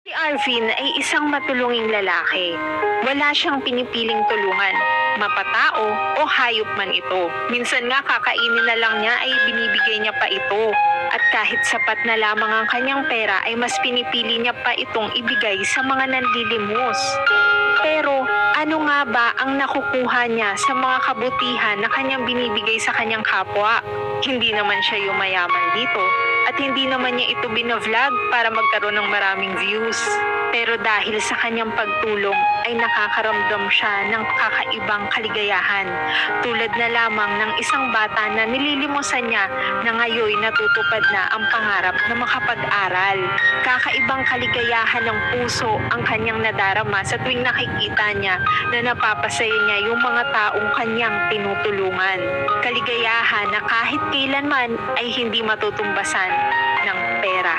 Si Arvin ay isang matulunging lalaki. Wala siyang pinipiling tulungan, mapatao o hayop man ito. Minsan nga kakainin na lang niya ay binibigay niya pa ito. At kahit sapat na lamang ang kanyang pera ay mas pinipili niya pa itong ibigay sa mga nanlilimos. Pero ano nga ba ang nakukuha niya sa mga kabutihan na kanyang binibigay sa kanyang kapwa? Hindi naman siya yung mayaman dito. At hindi naman niya ito binavlog para magkaroon ng maraming views. Pero dahil sa kanyang pagtulong ay nakakaramdam siya ng kakaibang kaligayahan. Tulad na lamang ng isang bata na nililimusan niya na ngayon natutupad na ang pangarap na makapag-aral. Kakaibang kaligayahan ng puso ang kanyang nadarama sa tuwing nakikita niya na napapasaya niya yung mga taong kanyang tinutulungan. Kaligayahan na kahit kailanman ay hindi matutumbasan ng pera.